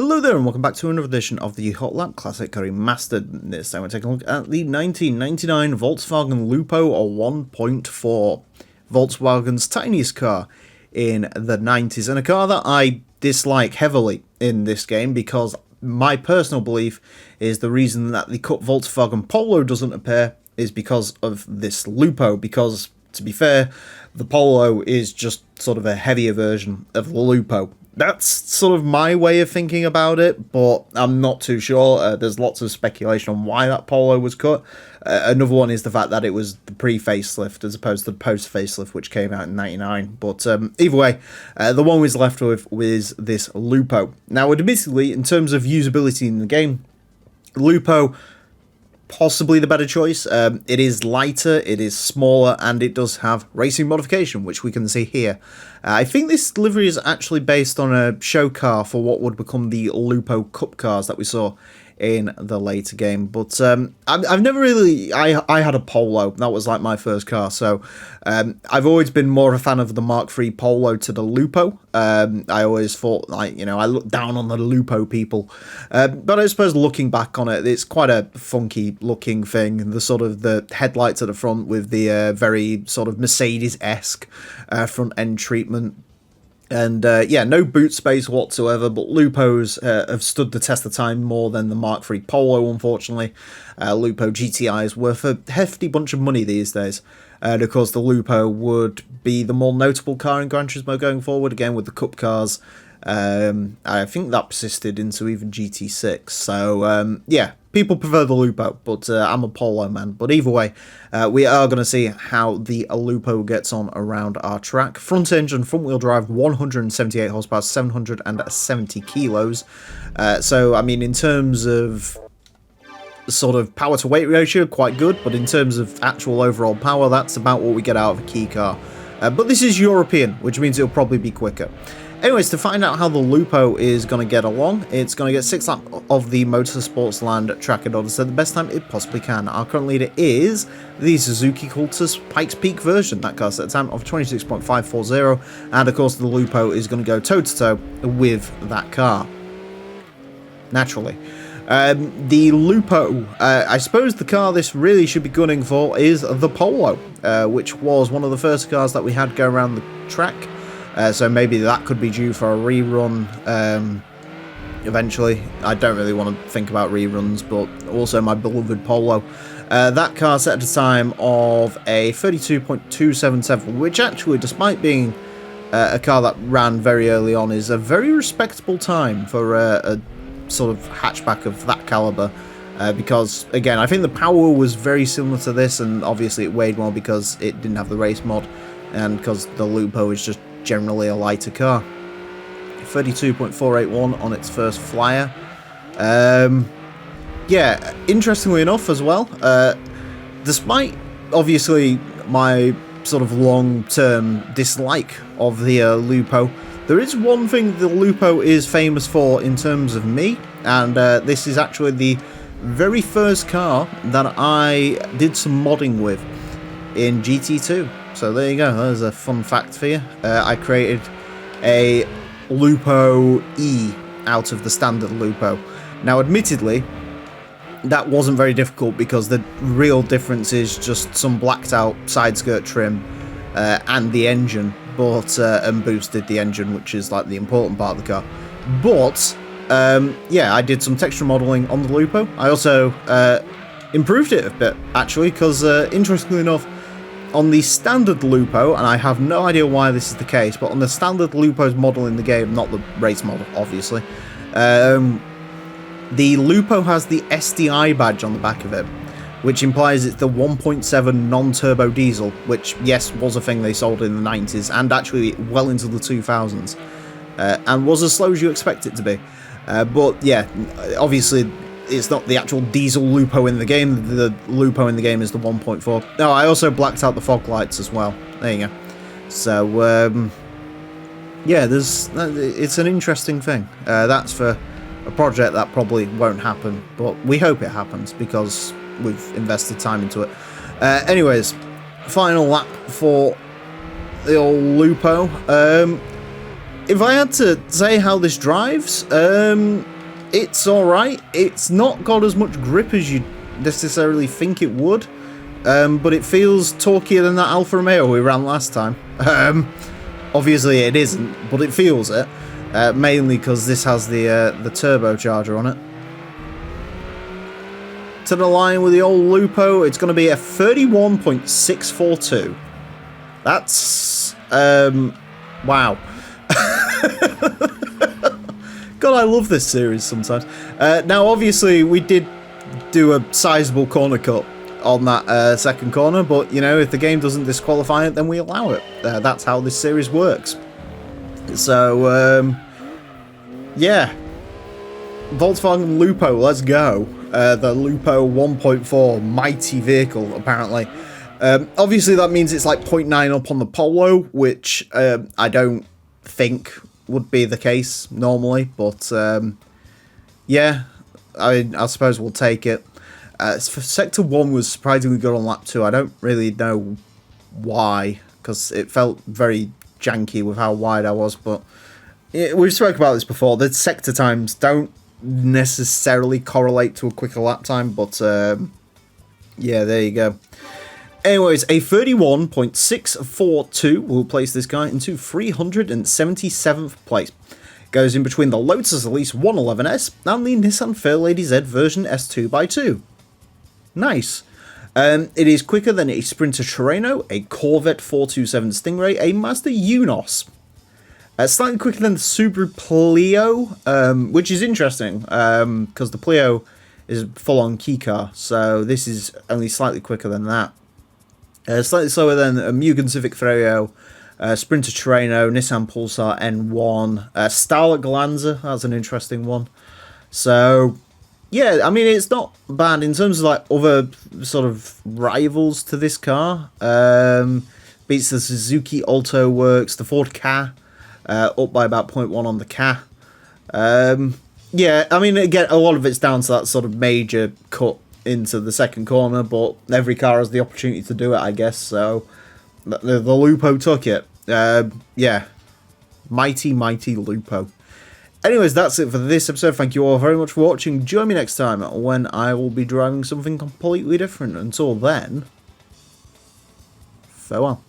Hello there and welcome back to another edition of the Hot Lap Classic Remastered. This time we're taking a look at the 1999 Volkswagen Lupo 1.4. Volkswagen's tiniest car in the 90s, and a car that I dislike heavily in this game because my personal belief is the reason that the cut Volkswagen Polo doesn't appear is because of this Lupo, because to be fair, the Polo is just sort of a heavier version of the Lupo. That's sort of my way of thinking about it, but I'm not too sure. There's lots of speculation on why that Polo was cut. Another one is the fact that it was the pre-facelift as opposed to the post-facelift, which came out in 99. But either way, the one we was left with was this Lupo. Now, admittedly, in terms of usability in the game, Lupo possibly the better choice. It is lighter, it is smaller, and it does have racing modification, which we can see here. I think this livery is actually based on a show car for what would become the Lupo Cup cars that we saw in the later game. But I've never really... I had a Polo. That was like my first car. So I've always been more a fan of the Mark III Polo to the Lupo. I always thought, like, you know, I looked down on the Lupo people. But I suppose looking back on it, it's quite a funky looking thing. The sort of the headlights at the front with the very sort of Mercedes-esque front end treatment. And yeah, no boot space whatsoever, but Lupos have stood the test of time more than the Mark III Polo, unfortunately. Lupo GTI is worth a hefty bunch of money these days. And of course, the Lupo would be the more notable car in Gran Turismo going forward, again with the Cup cars. I think that persisted into even GT6. So yeah, people prefer the Lupo, but I'm a Polo man. But either way, we are going to see how the Lupo gets on around our track. Front engine, front wheel drive, 178 horsepower, 770 kilos. So I mean, in terms of sort of power to weight ratio, quite good, but in terms of actual overall power, that's about what we get out of a key car. But this is European, which means it'll probably be quicker. Anyways, to find out how the Lupo is going to get along, it's going to get 6 laps of the Motorsports Land track in order to set the best time it possibly can. Our current leader is the Suzuki Cultus Pikes Peak version. That car set a time of 26.540, and of course the Lupo is going to go toe-to-toe with that car. Naturally. The Lupo, I suppose the car this really should be gunning for is the Polo, which was one of the first cars that we had go around the track. So maybe that could be due for a rerun eventually. I don't really want to think about reruns, but also my beloved Polo. That car set at a time of a 32.277, which actually, despite being a car that ran very early on, is a very respectable time for a sort of hatchback of that caliber. Because, again, I think the power was very similar to this, and obviously it weighed more because it didn't have the race mod, and because the Lupo is just generally a lighter car. 32.481 on its first flyer. Yeah, interestingly enough as well, despite obviously my sort of long-term dislike of the Lupo, there is one thing the Lupo is famous for in terms of me, and this is actually the very first car that I did some modding with in GT2. So there you go, there's a fun fact for you. I created a Lupo E out of the standard Lupo. Now admittedly, that wasn't very difficult because the real difference is just some blacked out side skirt trim and the engine, but and boosted the engine, which is like the important part of the car. But yeah, I did some texture modeling on the Lupo. I also improved it a bit actually, because interestingly enough, on the standard Lupo, and I have no idea why this is the case, but on the standard Lupo's model in the game, not the race model, obviously, the Lupo has the SDI badge on the back of it, which implies it's the 1.7 non-turbo diesel, which, yes, was a thing they sold in the 90s, and actually well into the 2000s, and was as slow as you expect it to be. But, yeah, obviously it's not the actual diesel Lupo in the game. The Lupo in the game is the 1.4. Oh, I also blacked out the fog lights as well. There you go. So, yeah, it's an interesting thing. That's for a project that probably won't happen, but we hope it happens because we've invested time into it. Anyways, final lap for the old Lupo. If I had to say how this drives, It's alright. It's not got as much grip as you necessarily think it would, but it feels torquier than that Alfa Romeo we ran last time. Obviously it isn't, but it feels it, mainly because this has the turbocharger on it. To the line with the old Lupo, it's going to be a 31.642. That's, wow. God, I love this series sometimes. Now, obviously, we did do a sizable corner cut on that second corner, but, you know, if the game doesn't disqualify it, then we allow it. That's how this series works. So, yeah. Volkswagen Lupo, let's go. The Lupo 1.4 mighty vehicle, apparently. Obviously, that means it's like 0.9 up on the Polo, which I don't think would be the case normally, but yeah, I suppose we'll take it. Sector 1 was surprisingly good on lap 2. I don't really know why, because it felt very janky with how wide I was, but we've spoken about this before. The sector times don't necessarily correlate to a quicker lap time, but yeah, there you go. Anyways, a 31.642 will place this guy into 377th place. Goes in between the Lotus Elise 111S and the Nissan Fairlady Z version S2x2. Nice. It is quicker than a Sprinter Terreno, a Corvette 427 Stingray, a Mazda Unos. Slightly quicker than the Subaru Plio, which is interesting, because the Plio is a full-on key car, so this is only slightly quicker than that. Slightly slower than a Mugen Civic Freo, Sprinter Terreno, Nissan Pulsar N1, Starlet Glanza, that's an interesting one. So, yeah, I mean, it's not bad in terms of like other sort of rivals to this car. Beats the Suzuki Alto Works, the Ford Ka, up by about 0.1 on the Ka. Yeah, I mean, again, a lot of it's down to that sort of major cut into the second corner, but every car has the opportunity to do it, I guess, so the Lupo took it. Yeah, mighty Lupo. Anyways, that's it for this episode. Thank you all very much for watching. Join me next time when I will be driving something completely different. Until then, farewell.